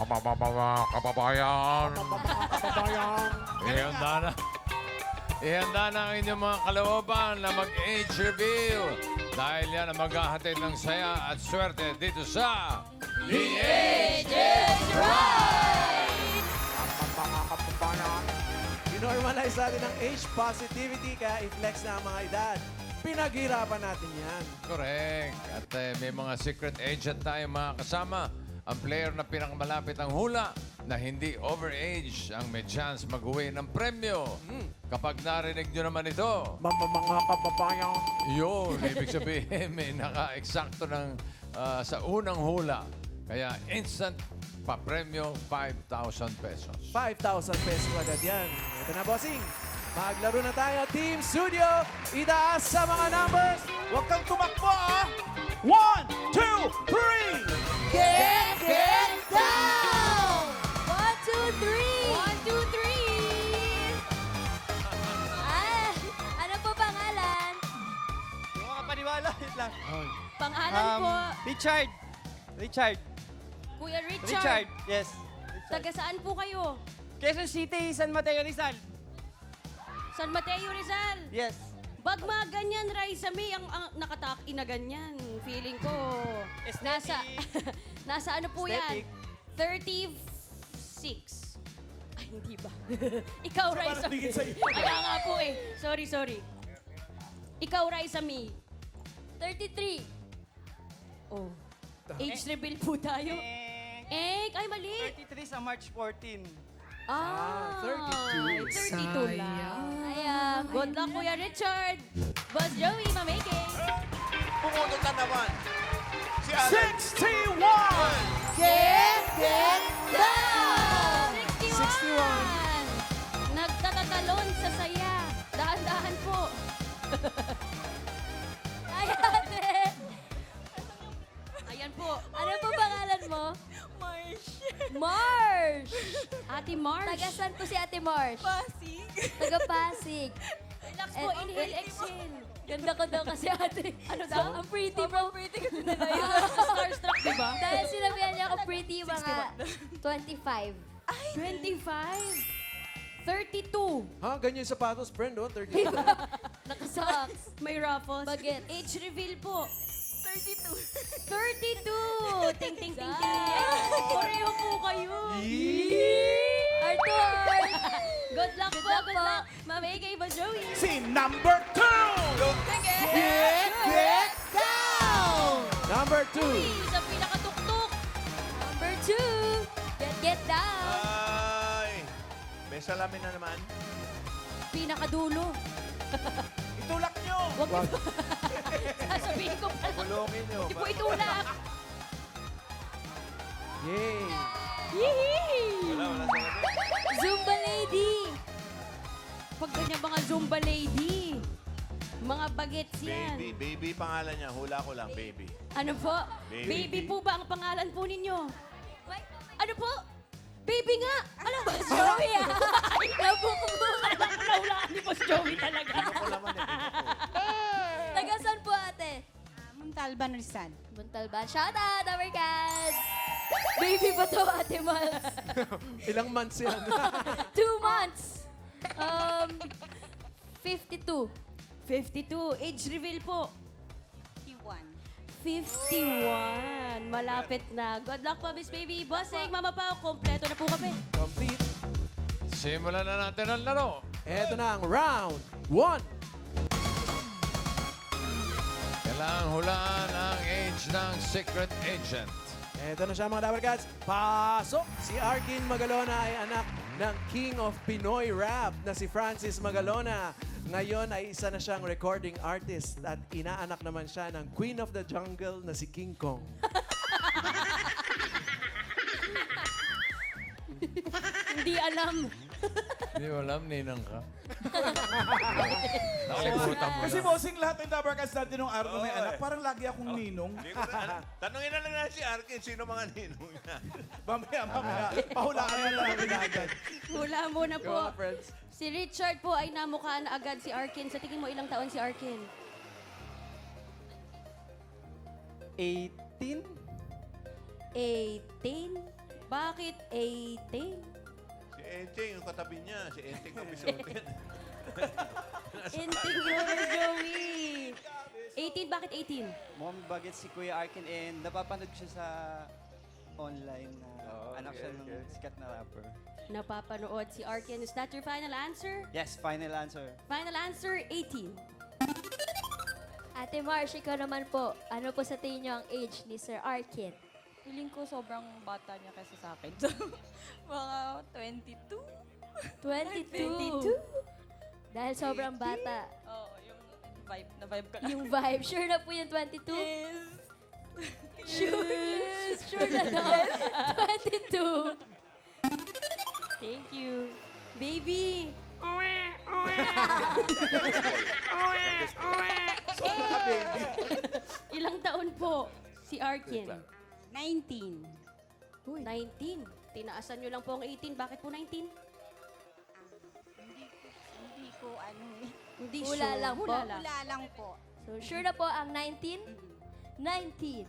Mga kababayan. Ihanda na. Ihanda na ang inyong mga kalooban na mag-age reveal. Dahil yan ang maghahatid ng saya at swerte dito sa The Age is Right! Inormalize natin ang age positivity kaya i-flex na ang mga edad. Pinaghirapan natin yan. Correct. At may mga secret agent tayo mga kasama. Ang player na pinakamalapit ang hula na hindi overage ang may chance mag-uwi ng premyo. Kapag narinig nyo naman ito, Mga kababayan. yun, ibig sabihin may naka-eksakto ng sa unang hula. Kaya instant pa-premyo 5,000 pesos. 5,000 pesos agad yan. Ito na, bossing. Maglaro na tayo, Team Studio. Itaas sa mga numbers. Huwag kang tumakbo, ah! 1, 2, 3! Get down! 1, 2, 3! 1, 2, 3! Ano po pangalan? Yung mga paniwala, wait lang. Pangalan po, Richard. Richard. Kuya Richard. Richard. Yes. Taga saan po kayo? Quezon City, San Mateo, Rizal. San Mateo, Rizal. Yes. Bagma ganyan, Raisa May, ang nakataki na ganyan. Feeling ko, nasa, nasa ano po yan? Aesthetic. 36. Ay, hindi ba? Ikaw, Raisa May. Kaya nga po eh. Sorry. Ikaw, Raisa May. 33. Oh. Age reveal po tayo. Ay, mali. 33 sa March 14. 32. 32 lang. Ayan. Good luck, Kuya Richard. Boss Joey, mameke. Pumunod na naman. Si Alan. 61! Get down! 61. Nagtatatalon sa saya. Dahan-dahan po. Ay, ate. Ayan po. Ano po pangalan mo? Marsh. Ate Marsh. Taga saan po si Ate Marsh? Pasig. Taga Pasig. Relax po. Inhale, exhale. Ganda ko daw kasi ate. Ano daw? Ang pretty mo. Sobrang pretty kasi nila yun. Starstruck, di ba? Dahil sinabihan niya ako pretty mga 25. 25. 32. Ha? Ganyan yung sapatos, friend, oh. 32. Nakasocks. May ruffles. Bagets. Age reveal po. 32. 32! Ting, ting, ting, ting. Pareho po kayo. Arthur! Good luck po, Good luck good po. luck. Mamigay ba, Joey? Si number 2! Get down! Number 2. Sa pinakatuktok. Number 2. Get down. Ay. May salamin na naman. Pinakadulo. Itulak nyo. Wag sasabihin ko pala. Bulungin nyo. Hindi po itulak. Yay! Yee! Wala salamin. Zumba lady. Pag ganyan mga Zumba lady. Mga bagets yan. Baby pangalan niya. Hula ko lang, baby. Ano po? Baby. Baby po ba ang pangalan po ninyo? Ano po? Baby nga! Alam ba, Joey ah? Nabukubukan ako nahulaan ni Boss Joey talaga. Ako naman eh. Taga saan po ate? Montalban, Rizal. Montalban. Shout out, our guys! Baby pa to, Ate Mals. Ilang months yan? 2 months. 52. 52. Age reveal po. 51. 51. Malapit na. Good luck po, Miss Baby. Bossing, Mama Pao, kompleto na po kami. Complete. Simulan na natin ang laro. Ito na ang round 1. Kailangan hulaan ang age ng secret agent. Ito na siya mga Dabber Cats. Pasok! Si Arkin Magalona ay anak ng King of Pinoy Rap na si Francis Magalona. Ngayon ay isa na siyang recording artist at inaanak naman siya ng Queen of the Jungle na si King Kong. Hindi alam. Hindi mo alam, ninang ka. Nakalimutan mo Kasi na. bossing lahat ng Dabarkas natin nung araw na may Oo, anak, eh. parang lagi akong ninong. Hindi ko na, tanungin na lang natin si Arkin, sino mga ninong niya. Mamaya, pahulaan na lang natin agad. Hula muna Go, po. friends. Si Richard po ay namukhaan agad si Arkin. Sa tingin mo, ilang taon si Arkin? 18? 18? Bakit 18? Si Enteng, yung katabi niya. Si Enteng ang bisutin. Inting yun, Joey. 18, bakit 18? Mom Bagets si Kuya Arkin and napapanood ko siya sa online na anak siya ng sikat na rapper. Napapanood si Arkin. Is that your final answer? Yes, final answer. Final answer, 18. Ate Marsh, ikaw naman po. Ano po sa tingin niyo ang age ni Sir Arkin? Feeling ko sobrang bata niya kaysa sa akin. Mga 22. 22. Dahil sobrang bata. Oo, yung vibe. Na-vibe ka lang. Yung vibe, sure na po yung 22? Yes. Sure. Sure na daw. 22. Thank you. Baby! Ilang taon po si Arkin? 19. 19. Tinaasan nyo lang po ang 18. Bakit po 19? Hindi ko ano eh. Hindi Hula sure. lang po. Hula lang. Wala lang po. So, sure na po ang 19? 19.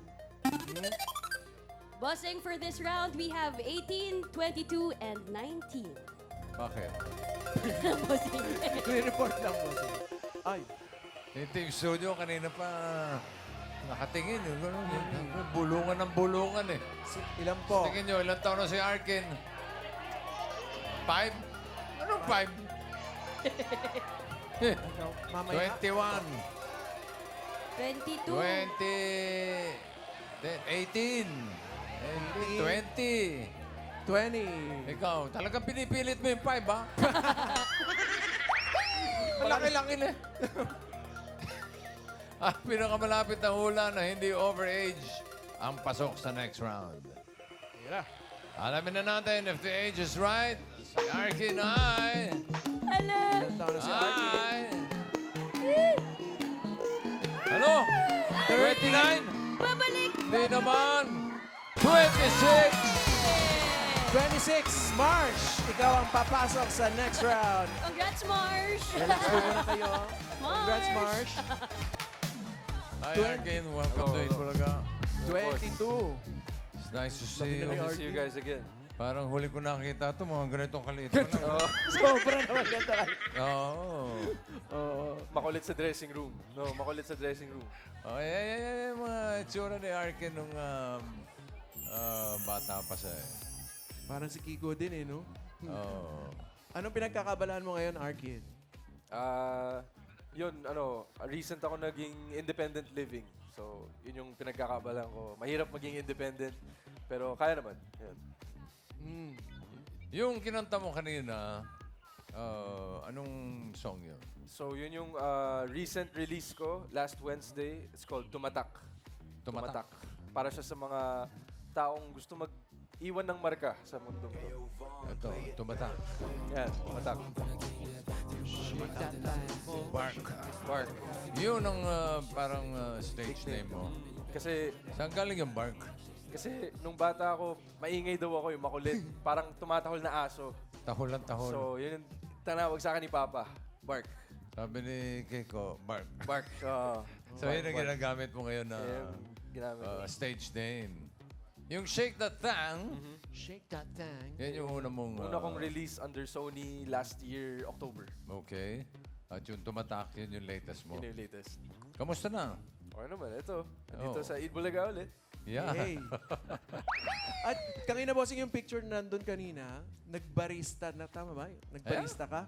Bossing, for this round, we have 18, 22, and 19. Bakit? Bossing. Re-report lang po. Ay, Ito yung studio, kanina pa nakatingin. Yung, ganun, yung bulungan ng bulungan eh. ilan po? Tingin nyo, ilang taon na si Arkin? 5? Anong 5? Mamaya. 21. 22. 20. 18. 20. 20. Ikaw, talagang pinipilit mo yung 5, ha? Malaki-laki na. At pinakamalapit na hula na hindi overage ang pasok sa next round. Alamin na natin if the age is right. Si Arkin ay... Alam! Ilan taon na si Arkin? Ay... Ano? 29? Babalik! Hindi naman. 26! 26, Marsh! Ikaw ang papasok sa next round. Congrats, Marsh! Relax po muna kayo. Congrats, Marsh. Hi, Arkin. Welcome to Itbulaga. 22. It's nice to see you. Nice to see you guys again. Parang huli ko nakita ito, mga ganitong kaliit pa lang. Sobra naman ganda. Oo. Oo. Makulit sa dressing room. No, makulit sa dressing room. Oh, yeah, mga itsura ni Arkin nung bata pa siya eh. Parang si Kiko din eh, no? Oo. Anong pinagkakabalaan mo ngayon, Arkin? Yun, recent ako naging independent living. So, yun yung pinagkakabalan ko. Mahirap maging independent, pero kaya naman. Yun. Yung kinanta mo kanina, anong song yun? So, yun yung recent release ko last Wednesday. It's called Tumatak. Tumatak. Para siya sa mga taong gusto mag-iwan ng marka sa mundo to. Ito, Tumatak. Yan, Tumatak. Bark. Bark. Yun ang parang stage name mo. Kasi Saan galing yung Bark? Kasi nung bata ako, maingay daw ako yung makulit. Parang tumatahol na aso. Tahol ang tahol. So, yun yung tanawag sa akin ni Papa. Bark. Sabi ni Keiko, Bark. Bark. So, yun ang ginagamit mo ngayon na Ginamit ko. stage name. Yung Shake That Thang, Shake that thing. yan yung una mong... Una kong release under Sony last year, October. Okay. At yung Tumatak, yun yung latest mo. Yun yung latest. Kamusta na? Okay naman, ito. Dito Oo. sa Itbulaga ulit. Yeah. Hey. At kanina, bossing, yung picture na nandun kanina, nagbarista na, tama ba? Nagbarista ka?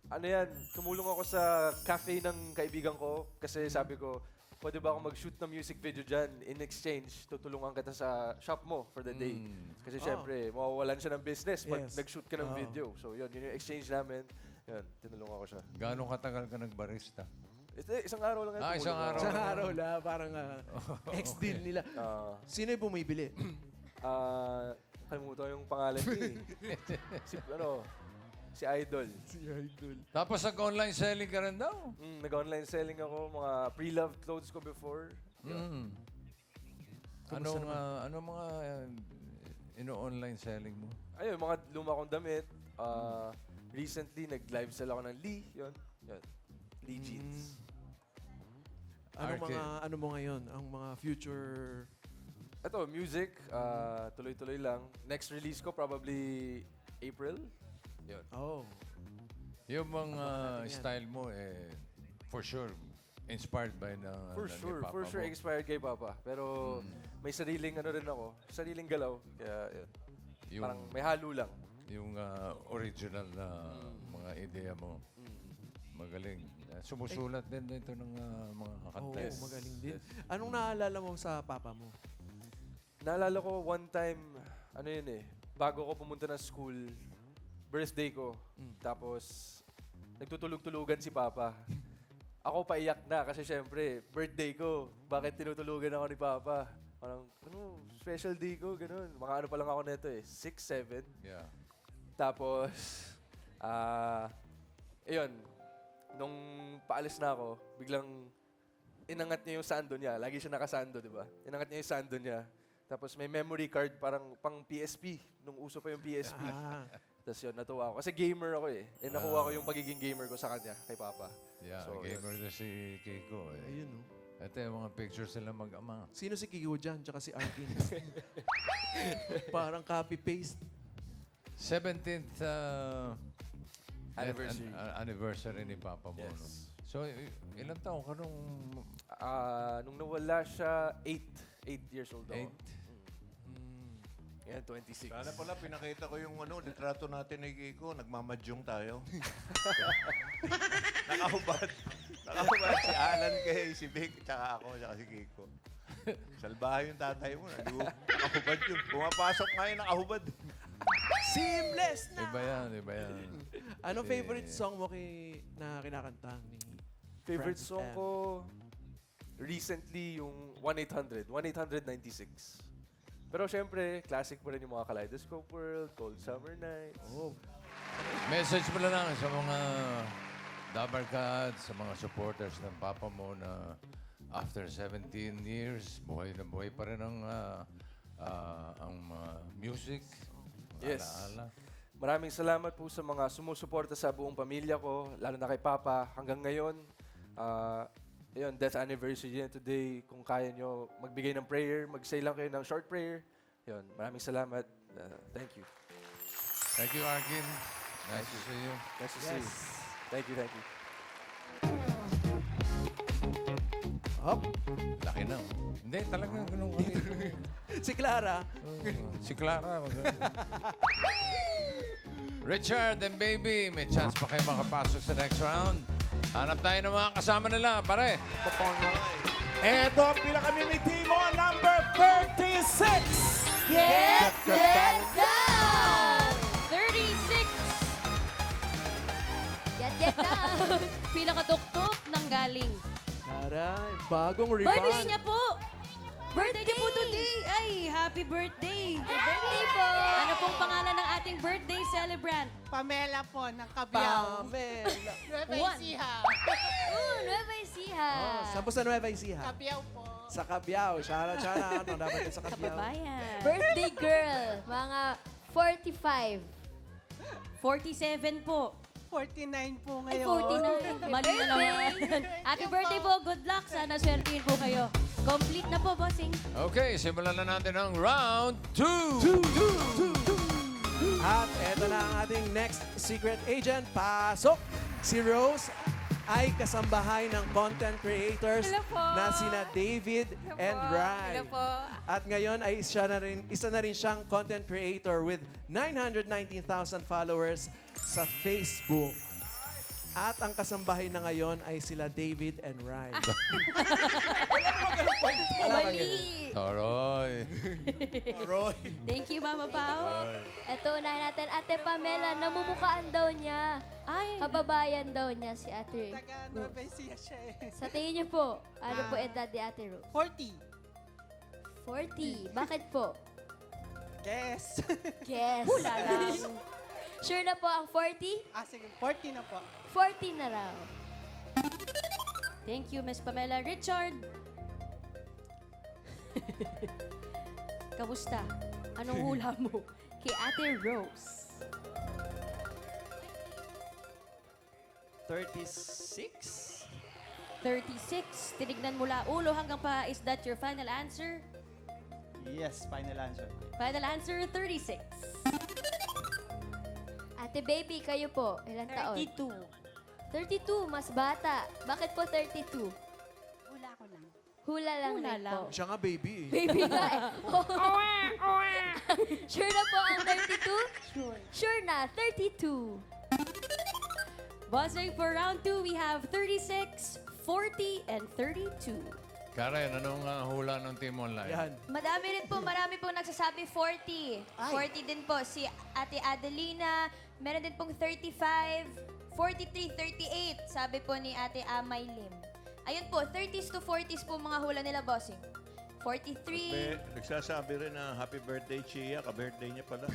Ano yan, tumulong ako sa cafe ng kaibigan ko kasi sabi ko, pwede ba ako mag-shoot ng music video dyan? In exchange, tutulungan kita sa shop mo for the day. Kasi syempre, mawawalan siya ng business pag Yes. nag-shoot ka ng video. So yun yung exchange namin. Yun, tinulungan ko siya. Gaano katagal ka nagbarista? Isang araw lang yan. Ah, isang tumulong ako. araw. Sa araw la, parang ex-deal nila. Sino yung bumibili? Kalimutan yung pangalan niya eh. Si Idol. Si Idol. Tapos nag-online selling ka rin daw? Nag-online selling ako, mga pre-loved clothes ko before. Anong mga ino-online selling mo? Ayun, mga luma kong damit. Recently, nag-live sell ako ng Lee. Yun. Lee jeans. Ano Arkin. mga ano mo ngayon? Ang mga future Ito, music, tuloy-tuloy lang. Next release ko probably April. Yun. Oh. Yung mga natin yan. style mo, for sure, inspired by na For ni sure, Papa for sure mo. expired kay Papa. Pero may sariling ano rin ako, sariling galaw. Kaya yun. Yung, Parang may halo lang. yung original na mga ideya mo. Magaling. Sumusulat din dito ng mga Oo, kanta. magaling din. Anong naalala mo sa papa mo? Naalala ko one time, ano yun bago ko pumunta ng school, birthday ko. Tapos, nagtutulog-tulugan si Papa. Ako paiyak na kasi syempre, birthday ko. Bakit tinutulugan ako ni Papa? Parang, special day ko, ganun. Mga ano pa lang ako neto 6, 7. Yeah. Tapos, ayun, nung paalis na ako, biglang inangat niya yung sando niya. Lagi siya nakasando, di ba? Inangat niya yung sando niya. Tapos may memory card parang pang PSP. Nung uso pa yung PSP. Tapos yun, natuwa ako. Kasi gamer ako nakuha ko yung pagiging gamer ko sa kanya, kay Papa. Yeah, So, gamer na si Kiko. Ayun, no? Ito yung mga pictures sila mag-ama. Sino si Kiko dyan, tsaka si Arkin? Parang copy-paste. 17th Anniversary. anniversary ni Papa mo. Yes. No? So, ilang taon ka nung Nung nawala siya, 8 years old ako. 8? Yan, 26. Sana pala pinakita ko yung litrato natin ni Kiko. Nagmamadyong tayo. Nakahubad. Nakahubad si Alan kay si Vic, tsaka ako, tsaka si Kiko. Salbahay yung tatay mo. Nakahubad yun. Pumapasok nga yung nakahubad. Seamless na! Iba yan, iba yan. Anong favorite song mo na kinakanta ni Favorite Francis song M? ko, recently, yung 1-800. 1-800-96. Pero syempre, classic pa rin yung mga Kaleidoscope World, Cold Summer Nights. Oh, Message mo na lang sa mga Dabar Cats, sa mga supporters ng Papa mo na after 17 years, buhay na buhay pa rin ang music. Yes. Alaala. Maraming salamat po sa mga sumusuporta sa buong pamilya ko, lalo na kay Papa. Hanggang ngayon, ayun, death anniversary niya today. Kung kaya nyo magbigay ng prayer, mag-say lang kayo ng short prayer. Yun, maraming salamat. Thank you. Thank you, Arkin. Nice to see you. Nice to see you. Thank you, thank you. Hop. Laki na. Hindi, talagang ganun kami. Si Clara. Si Clara. Richard and Baby, may chance pa kayo makapasok sa next round. Hanap tayo ng mga kasama nila, pare. Eto ang pinaka-mini-team mo, number 36! Get down! 36! Get down! Pinakatuktok ng galing. Taray, bagong Birthday rebound. niya po! Birthday niya po today! Ay, happy birthday! Birthday po! Ano pong pangalan ng ating birthday celebrant? Pamela po, ng Cabiao. Pamela. Nueva One. Ecija. Nueva Ecija! Saan po sa Nueva Ecija? Cabiao po. Sa Cabiao. Shout out. Dapat din sa Cabiao. Kababayan. Birthday girl, mga 45. 47 po. 49 po Ay, ngayon. 49. Mali na naman. Happy birthday po. Good luck. Sana swertihin po kayo. Complete na po, bossing. Okay, simulan na natin ang round 2. At eto na ang ating next secret agent. Pasok! Si Rose ay kasambahay ng content creators Hello po. na sina David and Rai. Hello po. At ngayon ay isa na rin siyang content creator with 919,000 followers sa Facebook. At ang kasambahay na ngayon ay sila David and Rai. Mali. Toroy. Roy. Thank you, Mama Pao. Ito, unahin natin. Ate Pamela, namumukhaan daw niya. Ay, Kababayan daw niya si Ate Taga Nueva Ecija siya eh. Sa tingin niyo po, ano po edad ni Ate Rose? 40. 40. Bakit po? Guess. Guess. Hula lang. Sure na po ang 40? Sige, 40 na po. 40 na raw. thank you, Miss Pamela. Richard. Kamusta? Anong hula mo kay Ate Rose? 36? 36. Tinignan mula ulo hanggang pa. Is that your final answer? Yes, final answer. Final answer, 36. Ate baby, kayo po. Ilan taon? 32. 32, mas bata. Bakit po 32? Hula ko lang. Hula lang Hula rin lang. po. Siya nga baby eh. Baby nga eh. Sure na po ang 32? Sure. Sure na, 32. Buzzing for round 2, we have 36, 40, and 32. Karen, anong hula ng Team Online? Yan. Marami pong nagsasabi 40. 40 din po si Ate Adelina. Meron din pong 35, 43, 38. Sabi po ni Ate Amay Lim. Ayun po, 30s to 40s po mga hula nila, bossing. 43. Nagsasabi rin na happy birthday, Chia. Ka-birthday niya pala.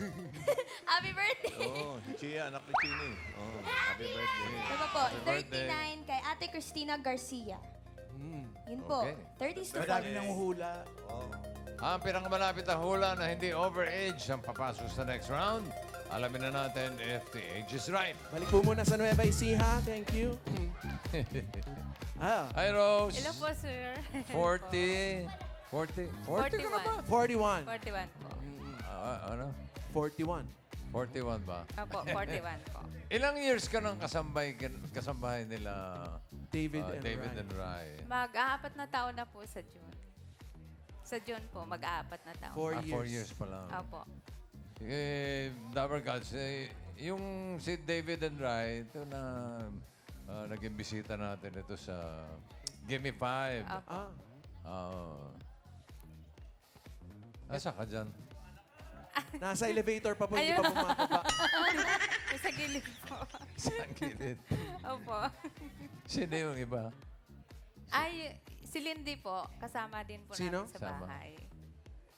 Happy birthday! Oo, si Chia, anak ni Chini. Oo, happy birthday. Diba po, Happy birthday. 39 kay Ate Christina Garcia. Yun po, Okay. 30s to Madami 40s. nang hula. Oo. Ang pinakamalapit na hula na hindi overage ang papasok sa next round. Alamin na natin if the age is right. Balik po muna sa Nueva Ecija. Thank you. Hi, Rose. Hello po, sir. 40. 40? 40 ka na ba? 41. 41 po. Ano? 41. 41 ba? Opo, 41 po. Ilang years ka nang kasambahay nila David and David Ryan. and Rai? Mag-aapat na taon na po sa June. Sa June po, mag-aapat na taon. 4 4 years. years pa lang. Opo. Dabber Gods, yung si David and Rai, ito na naging bisita natin ito sa Gimme 5. Opo. Asa ka dyan? Nasa elevator pa po, hindi pa bumababa. Sa gilid po. Sa gilid. Opo. Sino yung iba? Ay, si Lindy po. Kasama din po Sino? namin sa Kasama. bahay.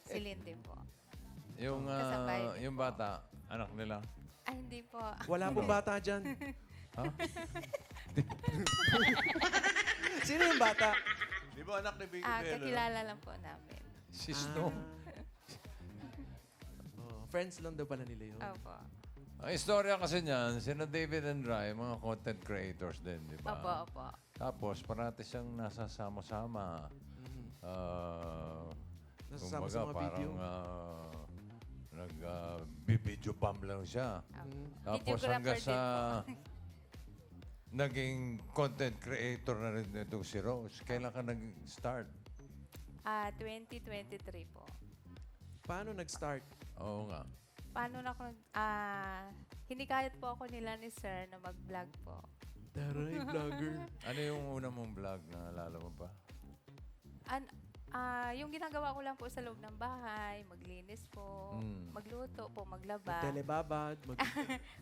Si Lindy po. Yung, Kasabay din yung po. bata, anak nila. Ay, hindi po. Wala pong bata dyan. Ha? Sino yung bata? Di ba anak ni Vicky Bello? Kakilala lang po namin. Si Snow. Oh, friends lang daw pala nila yun. Opo. Ang istorya kasi niyan, sina David and Rai, mga content creators din, di ba? Opo, opo. Tapos, parati siyang nasasama-sama. Nasasama Kumbaga, sa mga video. parang nag-video bomb lang siya. Tapos Videographer hanggang sa din naging content creator na rin itong si Rose. Kailan ka nag-start? 2023 po. Paano nag-start? Oo nga. Paano na ako, hinikayat po ako nila ni Sir na mag-vlog po. Taray, vlogger. Ano yung una mong vlog na alala mo pa? Yung ginagawa ko lang po sa loob ng bahay, maglinis po, magluto po, maglaba. Telebabad.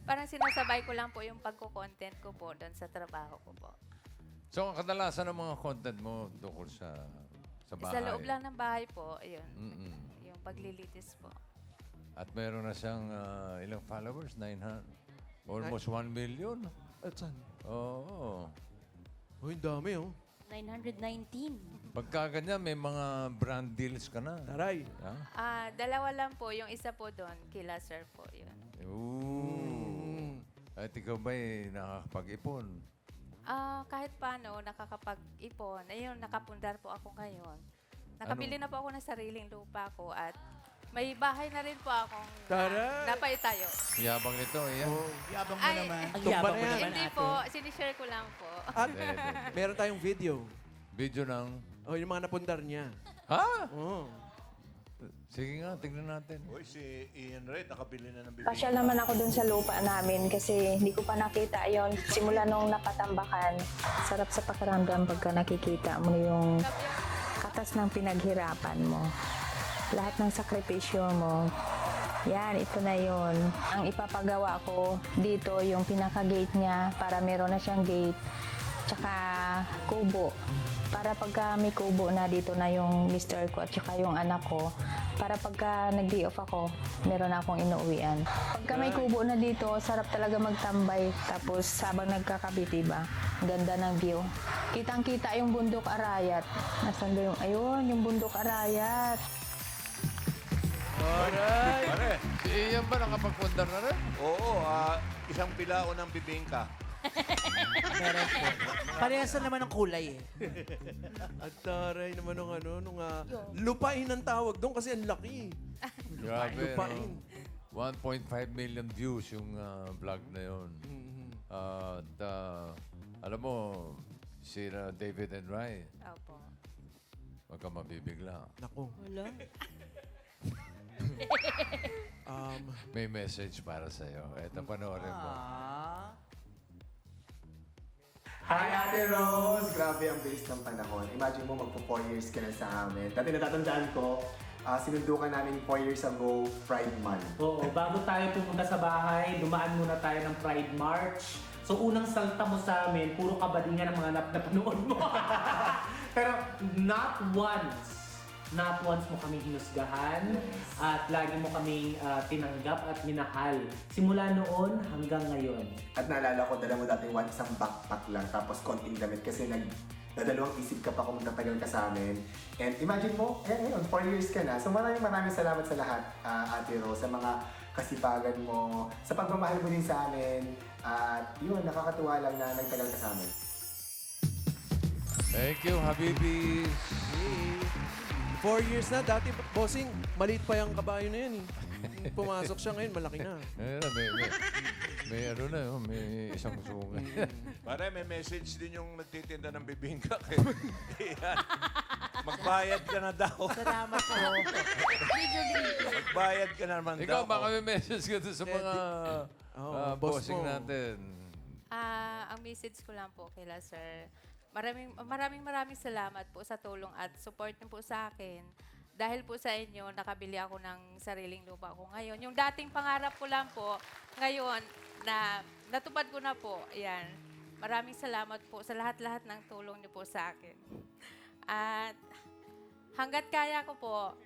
Parang sinasabay ko lang po yung pagko-content ko po doon sa trabaho ko po. So, ang kadalasan ng mga content mo tungkol sa bahay? Sa loob lang ng bahay po, ayun, Mm-mm. yung paglilitis po. At meron na siyang ilang followers? 900? Almost 1 million? At saan? Oo. Oh, yung dami oh. 919. Pagka ganyan, may mga brand deals ka na. Taray. Ha? Dalawa lang po, yung isa po doon, kila Sir po, yun. Ooh. At ikaw ba'y nakakapag-ipon? Kahit paano, nakakapag-ipon. Ayun, nakapundar po ako ngayon. Nakabili na po ako ng sariling lupa ko at may bahay na rin po akong Taray! napaitayo. Yabang nito, yan. Yabang mo Ay, naman. Tumba na yan. Hindi po, sinishare ko lang po. At meron tayong video. Video ng... Oh, yung mga napundar niya. Ha? Oh. Sige nga, tignan natin. Uy, si Ian Red, nakabili na ng bibig. Pasyal naman ako dun sa lupa namin kasi hindi ko pa nakita yon simula nung nakatambakan. Sarap sa pakiramdam pagka nakikita mo yung katas ng pinaghirapan mo. Lahat ng sakripisyo mo. Yan, ito na yon. Ang ipapagawa ko dito, yung pinaka-gate niya para meron na siyang gate. Tsaka kubo. Para pagka may kubo na dito na yung mister ko at tsaka yung anak ko, para pagka nag-day off ako, meron akong inuuwian. Pagka may kubo na dito, sarap talaga magtambay. Tapos habang nagkakabiti ba, ganda ng view. Kitang-kita yung bundok Arayat. Nasaan ba yung, ayun, yung bundok Arayat. Alright. Pare, Si Ian ba nakapagpundar na rin? oo, isang bilao ng bibingka. Meron po. Parehas na naman ang kulay eh. At taray naman nung lupain ang tawag doon kasi ang laki. Grabe, Lupain. 1.5 million views yung vlog na yun. At alam mo, si David and Rai, Opo. wag ka mabibigla. Naku. Wala. May message para sa'yo. Eto, panoorin mo. Hi, Ate Rose! Grabe ang bilis ng panahon. Imagine mo, magpo 4 years ka na sa amin. Dati natatandaan ko, sinundo ka namin 4 years ago, Pride Month. Oo, bago tayo pumunta sa bahay, dumaan muna tayo ng Pride March. So unang salta mo sa amin, puro kabadingan ang mga napanood mo. Pero not once mo kami hinusgahan at lagi mo kami tinanggap at minahal. Simula noon hanggang ngayon. At naalala ko, dala mo dati isang backpack lang, tapos konting damit kasi nagdadalawang isip ka pa kung magtatagal ka sa amin. And imagine mo, ngayon, 4 years ka na. So maraming salamat sa lahat, Ate Rose, sa mga kasipagan mo, sa pagmamahal mo din sa amin. At yun, nakakatuwa lang na nagtagal ka sa amin. Thank you, Habibi. 4 years na. Dati, bossing, maliit pa yung kabayo na yan eh. Pumasok siya ngayon, malaki na. May ano na yun, may isang sunga. Pare, may message din yung nagtitinda ng bibingka. Yan. Magbayad ka na daw. Salamat po. Magbayad ka na naman Ikaw, daw. baka may message ka doon sa mga boss bossing mo. natin. Ang message ko lang po kila sir, maraming salamat po sa tulong at support niyo po sa akin. Dahil po sa inyo, nakabili ako ng sariling lupa ko ngayon. Yung dating pangarap ko lang po, ngayon, natupad ko na po. Ayan. Maraming salamat po sa lahat-lahat ng tulong niyo po sa akin. At hanggat kaya ko po,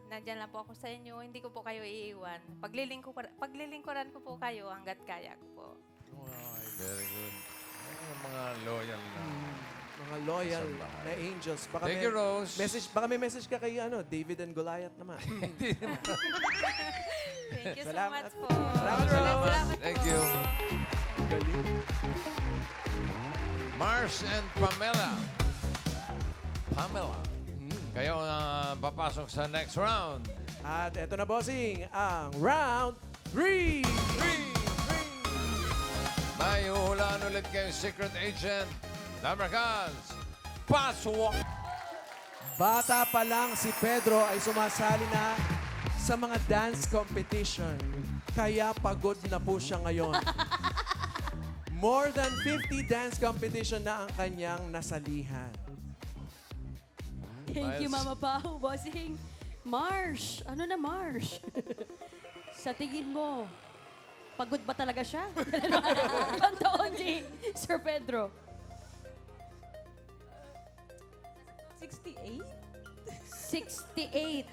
nandyan lang po ako sa inyo, hindi ko po kayo iiwan. Paglilingkuran ko po kayo hanggat kaya ko po. Very good. Mga loyal na. Mga loyal Kasambahay. na angels. Baka Thank you, Rose. Baka may message ka kay David and Goliath naman. Thank you so Salamat. much po. Salamat. Thank you. Galing. Mars and Pamela. Kayo papasok sa next round. At eto na, bossing, ang round 3. May uhulaan ulit kayong secret agent. Labracans, pasok! Bata pa lang si Pedro ay sumasali na sa mga dance competition. Kaya pagod na po siya ngayon. More than 50 dance competition na ang kanyang nasalihan. Thank you, Miles. Mama Pao, bossing. Marsh. Ano na, Marsh? Sa tingin mo, pagod ba talaga siya? Ilang taon si Sir Pedro? 68? 68.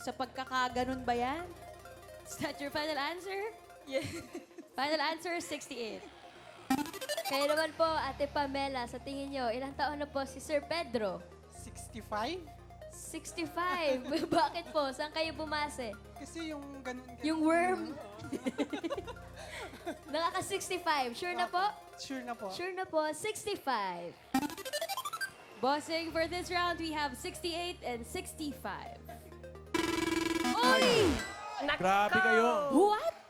Sa pagkakaganon ba yan? Is that your final answer? Yeah. Final answer, 68. Kayo naman po, Ate Pamela, sa tingin nyo, ilang taon na po si Sir Pedro? 65? 65. Bakit po? Saan kayo bumase? Kasi yung ganun. Yung worm? Nakaka-65. Sure na po? Sure na po. Sure na po, 65. Bossing, for this round, we have 68 and 65. Uy! Grabe kayo. What?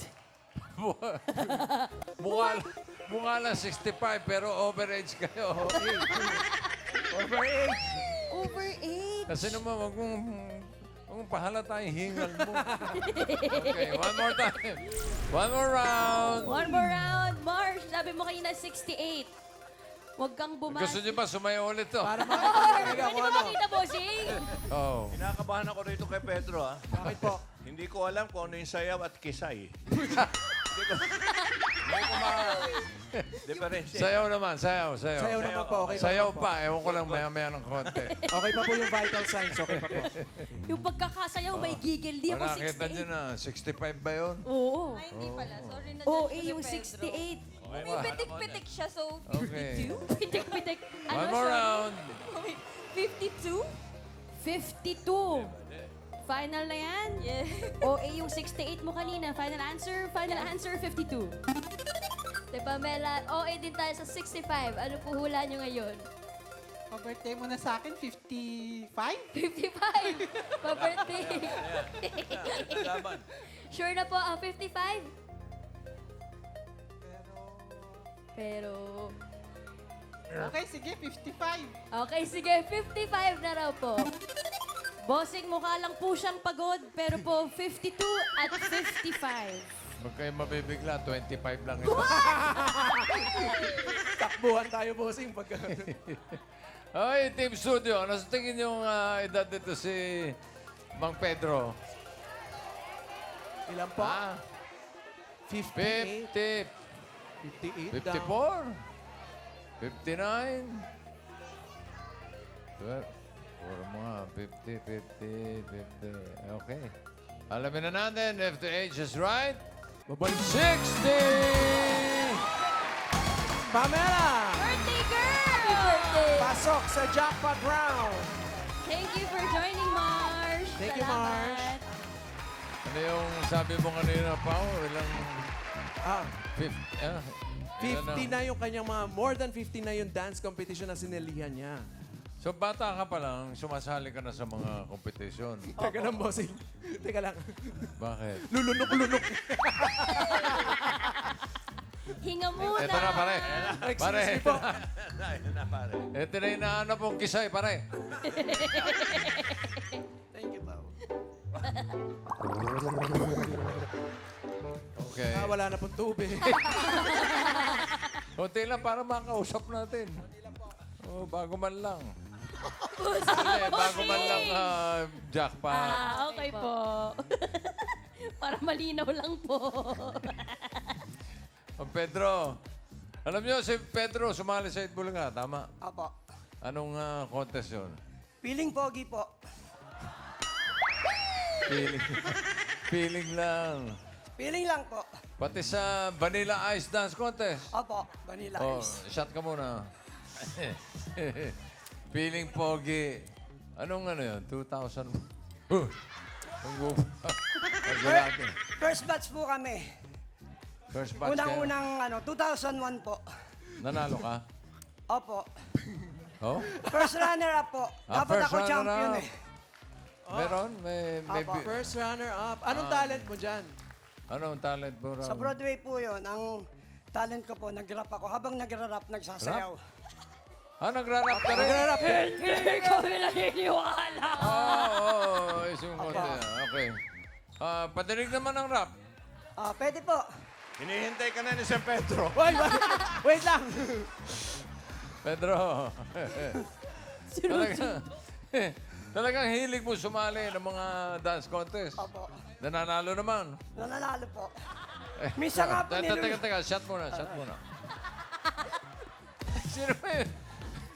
Mukha lang 65 pero overage kayo. Overage. Kasi naman, wag mong pahalata yung hingal mo. Okay, one more time. One more round. One more round. Marsh, sabi mo kanina 68. Huwag kang bumasa. Gusto niyo ba sumayo ulit to? Para makita talaga Pwede kung ba ano. makita, bossing? Oh. Kinakabahan ako rito kay Pedro, ha? Bakit po? Hindi ko alam kung ano yung sayaw at kisay. Hindi ko ma-differentiate. Sayaw naman, sayaw. Sayaw naman po, okay Sayaw naman po. pa, ewan ko lang maya-maya ng konti. Okay pa po yung vital signs, okay pa po. Yung pagkakasayaw, may gigil. Di ako Nakita niyo 68. na, 65 ba yun? Oo. Ay, hindi pala. Sorry na Oo, dyan, yung Kuya Pedro. 68. May pitik-pitik siya, so... Okay. Pitik-pitik. One more round. 52? 52. Final na yan? Yeah. OA yung 68 mo kanina. Final answer, 52. Ate Pamela, OA din tayo sa 65. Ano po hula nyo ngayon? Pa-birthday mo na sa akin, 55? 55! Pa-birthday. Laban. Sure na po ang 55? Pero... Okay, sige, 55. Okay, sige. 55 na raw po. Bossing, mukha lang po siyang pagod, pero po 52 at 55. Huwag kayo mabibigla, 25 lang ito. Takbuhan tayo, bossing. Pagka... Ay, Team Studio, ano sa tingin yung edad dito si Mang Pedro? Ilan po? Ah, 58. 50, 58 daw. 54, 59, 12, puro mga 50, 50, 50. Okay. Alamin na natin if the age is right. Babalik. 60! Pamela! Birthday girl! Happy birthday! Pasok sa jackpot round. Thank you for joining, Marsh. Thank you, Salamat. Marsh. Ano yung sabi mo kanina, Pao? Ilang... Ah, 50 50 na yung kanyang mga, more than 50 na yung dance competition na sinilihan niya. So, bata ka pa lang, sumasali ka na sa mga competition. Teka lang, bossing. Teka lang. Bakit? Lulunok-lunok. Hinga muna. Ito na, pare. Pare, Excuse me po. Ayun na, pare. ito na inaanap pong kisay, pare. Thank you, Pao. Okay. Ah, wala na pong tubig. Kunti lang para makausap natin. Oh, bago man lang. Hindi, bago man lang jackpot. Ah, okay po. Para malinaw lang po. Oh, Pedro, alam niyo si Pedro sumali sa Itbulaga, tama? Apo. Anong contest yun? Feeling pogi po. Feeling. Feeling lang. Feeling lang po. Pati sa Vanilla Ice Dance Contest. Opo, vanilla Oh, ice. shot ka muna. Feeling pogi. Anong ano yun? 2,000? Ang gupa. Ang gulati. First batch po kami. First batch kayo. Unang-unang 2001 po. Nanalo ka? Opo. Oh? First runner-up po. Ah, Dapat first ako champion runner-up. Meron? May Apo. First runner-up. Anong talent mo dyan? Anong talent mo? Sa Broadway po yun. Ang talent ko po, nag-rap ako. Habang nag-rap, nagsasayaw. Nagra-rap ka rin? Nag-rap. Hindi kami naniniwala. Oo, isang konti. Okay. Padinig naman ang rap. Pwede po. Hinihintay ka na ni San Pedro. Wait lang. Pedro. Talagang hilig mo sumali ng mga dance contest. Opo. Nananalo naman. Nananalo po. Minsan nga po Teka, shot muna. Sino ba yun?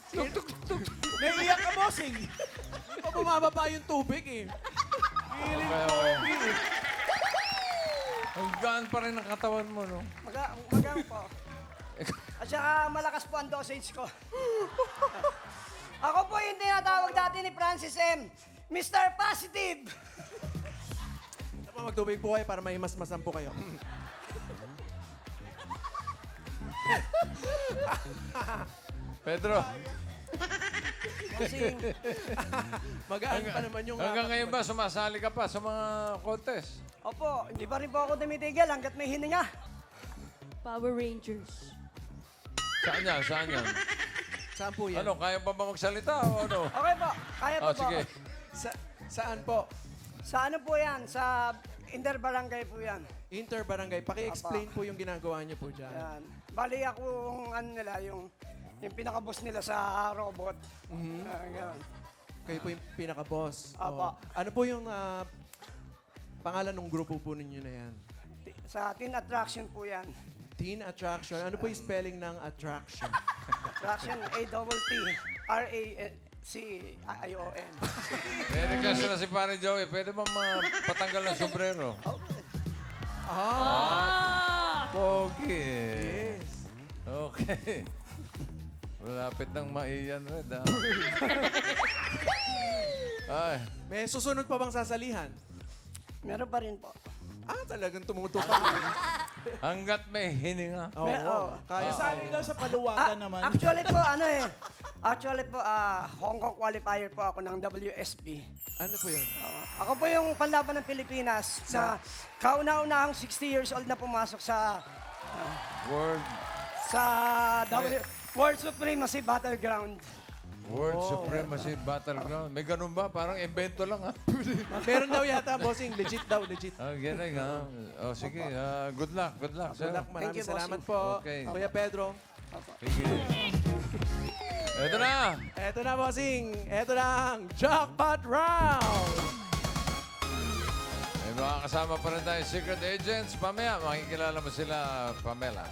Naiiyak ka, bossing. Hindi pa bumababa yung tubig eh. Okay. Ang gaan pa rin ang katawan mo, no? Magang po. At saka malakas po ang dosage ko. Ako po yung tinatawag dati ni Francis M. Mr. Positive. Magtubig po kayo para may mas-masan po kayo. Pedro, Kasi Magaan pa naman yung... hanggang ngayon ba sumasali ka pa sa mga contest? Opo, hindi pa rin po ako tumitigil hanggat may hininga. Power Rangers. Saan yan? Saan po yan? Ano, kaya pa ba magsalita o ano? Okay po, kaya po po. Sige. Saan po? Sa ano po yan? Sa Interbarangay po yan. Inter-barangay. Paki-explain po yung ginagawa niyo po dyan. Yan. Bali ako yung pinaka-boss nila sa robot. Ganun. Kayo po yung pinaka-boss. Apa. Ano po yung pangalan ng grupo po ninyo na yan? Sa Teen Attraction po yan. Teen Attraction. Ano po yung spelling ng attraction? Attraction, A-T-T-R-A-C-I-O-N. May request na si Pare Joey. Pwede ba patanggal ng sombrero? Pogi. Yes. Okay. Malapit ng maiyan, Red, ha? Ay, May susunod pa bang sasalihan? Meron pa rin po. Talagang tumutok ka. Hanggat may hininga. Oo, kaya. Sabi daw sa paluwagan naman. Actually po, Hong Kong qualifier po ako ng WSB. Ano po yun? Ako po yung panlaban ng Pilipinas na kauna-unahang 60 years old na pumasok sa World World Supremacy Battleground. World Supremacy Battleground. May ganun ba? Parang invento lang, ha? Meron daw yata, bossing. Legit daw, legit. Galing, ha? O, sige. Good luck, sir. Good luck. Maraming you, salamat bossing. po. Okay. Kuya Pedro. Sige. Ito na. Eto na, bossing. Eto na ang jackpot round. May mga kasama pa rin tayo secret agents. Mamaya, makikilala mo sila, Pamela.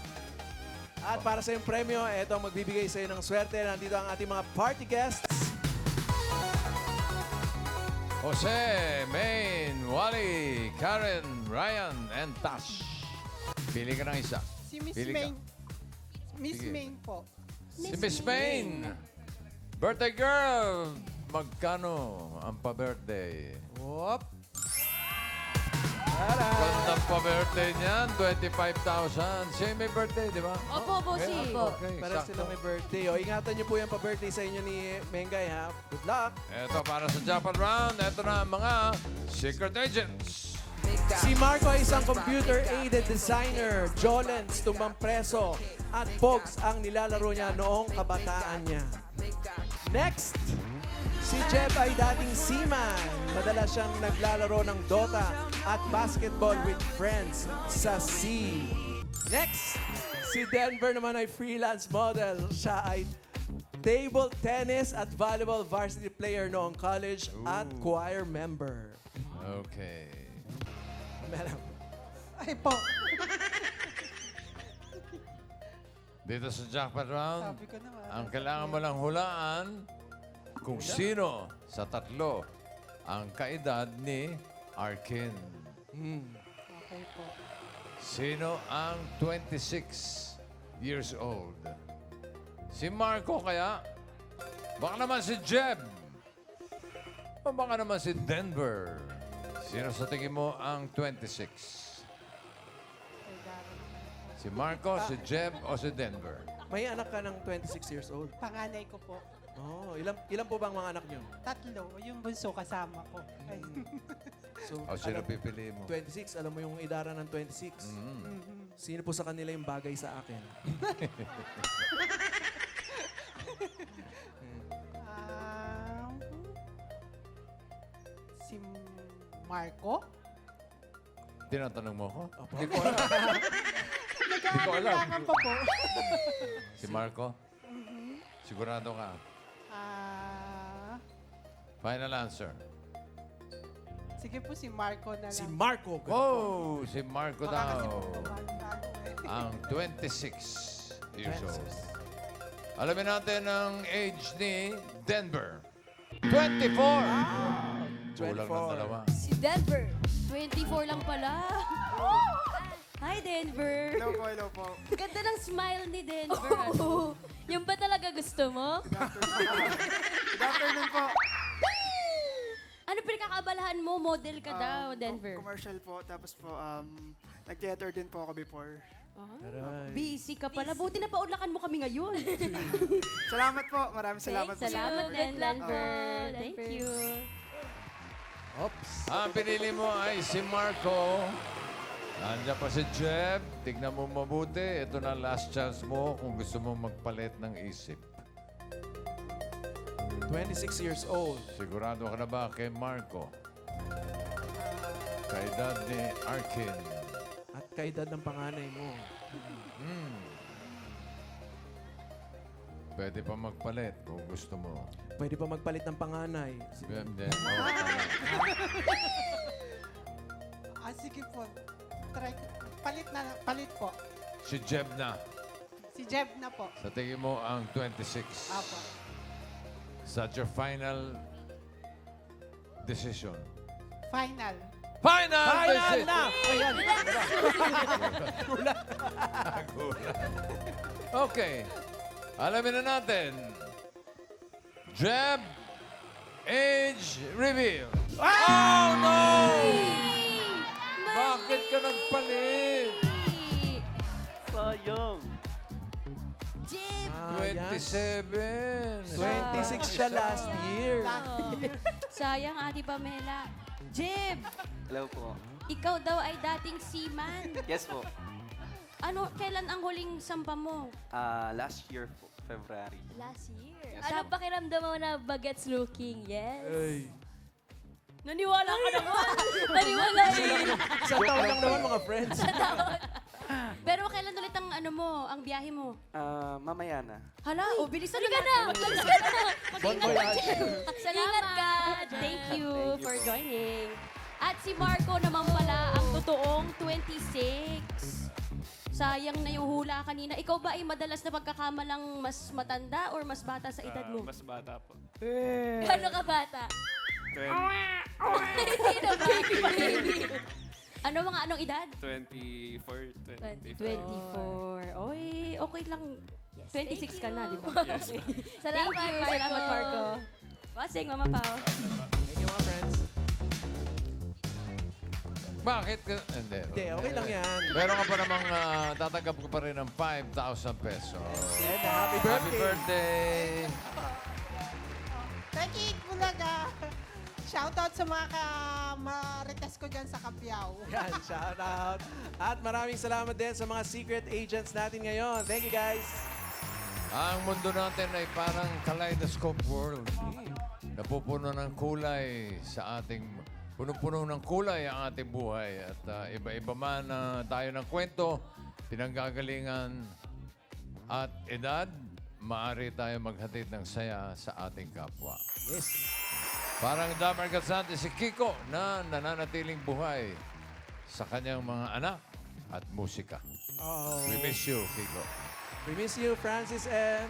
At para sa iyong premyo, eto ang magbibigay sa iyo ng swerte. Nandito ang ating mga party guests. Jose, Maine, Wally, Karen, Ryan, and Tash. Pili ka ng isa. Si Miss Pili ka. Maine. Miss Sige. Maine po. Si Miss Maine. Birthday girl. Magkano ang pa-birthday? Whoop. Gandang pa-birthday niyan. 25,000. Siya may birthday, di ba? Opo, bossing. Okay, Para sakto. sila may birthday. O, ingatan niyo po yung pa-birthday sa inyo ni Mengay, ha? Good luck. Ito para sa jackpot round. Ito na ang mga secret agents. Si Marco ay isang computer-aided designer. Jolens, tumbang preso. At Pogs ang nilalaro niya noong kabataan niya. Next, si Jeb ay dating seaman. Madalas siyang naglalaro ng Dota at basketball with friends sa sea. Next, si Denver naman ay freelance model. Siya ay table tennis at volleyball varsity player noong college at choir member. Okay. Madam. Ay po. Dito sa jackpot round, Sabi ko na nga. ang kailangan mo lang hulaan kung sino sa tatlo ang kaedad ni Arkin. Okay po. Sino ang 26 years old? Si Marco kaya? Baka naman si Jeb? O baka naman si Denver? Sino sa tingin mo ang 26? Si Marco, si Jeb, o si Denver? May anak ka ng 26 years old. Panganay ko po. Oh, ilan po bang mga anak niyo? 3. Yung bunso kasama ko. Ay. So, O sino alam- pipili mo? 26, alam mo yung idara ng 26. Sino po sa kanila yung bagay sa akin? Si Marco? Tinatanong mo ko? Opo. Hindi ko alam. Hindi ko alam. Nagkakailangan pa po. Si Marco? Sigurado ka? Final answer. Sige po si Marco na lang. Si Marco. Oh, si Marco Baka kasi daw. po tumanda eh. Ang 26 years old. Alamin natin ang age ni Denver. 24! Kulang ng 24. dalawa. Si Denver. 24 lang pala. Hi, Denver. Hello po. Ganda ng smile ni Denver. ano? Yung ba talaga gusto mo? Good afternoon po. Ano pinakakabalahan mo? Model ka daw, Denver. Commercial po. Tapos po, nag-theater din po ako before. Busy ka pala. Buti na paunlakan mo kami ngayon. Salamat po. Maraming salamat po. Salamat din, Denver. Thank you. Oops. Ang pinili mo ay si Marco. Nandiyan pa si Jeb. Tignan mo mabuti. Ito na last chance mo kung gusto mo magpalit ng isip. 26 years old. Sigurado ka na ba kay Marco? Kaedad ni Arkin. At kaedad ng panganay mo. Pwede pa magpalit kung gusto mo. Pwede pa magpalit ng panganay. Hindi. Sige po. Try ko. Palit po. Si Jeb na. Si Jeb na po. Sa tingin mo ang 26. Apo. Is that your final decision? Final. Final Final decision! na! Ayan. Gulat. Okay. Alamin na natin. Jeb, age reveal. Oh, no! Bakit ka nagpalit? 27. 26 siya last year. Sayang, Ate Pamela. Jeb, Hello po. ikaw daw ay dating seaman. Yes po. Ano, kailan ang huling sampa mo? Last year po, February. Last year. Yes. Ano pakiramdam mo na bagets looking? Yes. Ay. Naniwala ka naman. Naniwala eh. Isang taon lang naman mga friends. Pero kailan ulit ang ano mo, ang biyahe mo? Mamaya na. Hala, bilisan Halika na. na! Mag-ingat ka, Jeb. Salamat ka. Thank you for joining. At si Marco naman pala ang totoong 26. Sayang na yung hula kanina. Ikaw ba ay madalas na pagkakamalang mas matanda or mas bata sa edad mo? Mas bata po. Gano'n ka bata? Hindi na baby. Ano mga anong edad? 24, 25. 24. Oy, okay lang. 26 ka na, di ba? Yes. Salamat, Thank you. Marco. Salamat, Marco. Wasing, Mama Pao. Thank you mga friends. Bakit? Hindi. Hindi, okay lang yan. Meron ka pa namang tatanggap ko pa rin ng 5,000 pesos. And happy birthday. Happy birthday! Thank Bulaga. Shoutout sa mga marites ko dyan sa Kapiao. Yan, shout out. At maraming salamat din sa mga secret agents natin ngayon. Thank you guys. Ang mundo natin ay parang kaleidoscope world. Napupuno ng kulay sa ating... Punong-puno ng kulay ang ating buhay. At iba-iba man tayo ng kwento, pinanggagalingan at edad, maaari tayo maghatid ng saya sa ating kapwa. Yes. Parang Damer Gazzante si Kiko na nananatiling buhay sa kanyang mga anak at musika. Oh. We miss you, Kiko. We miss you, Francis M.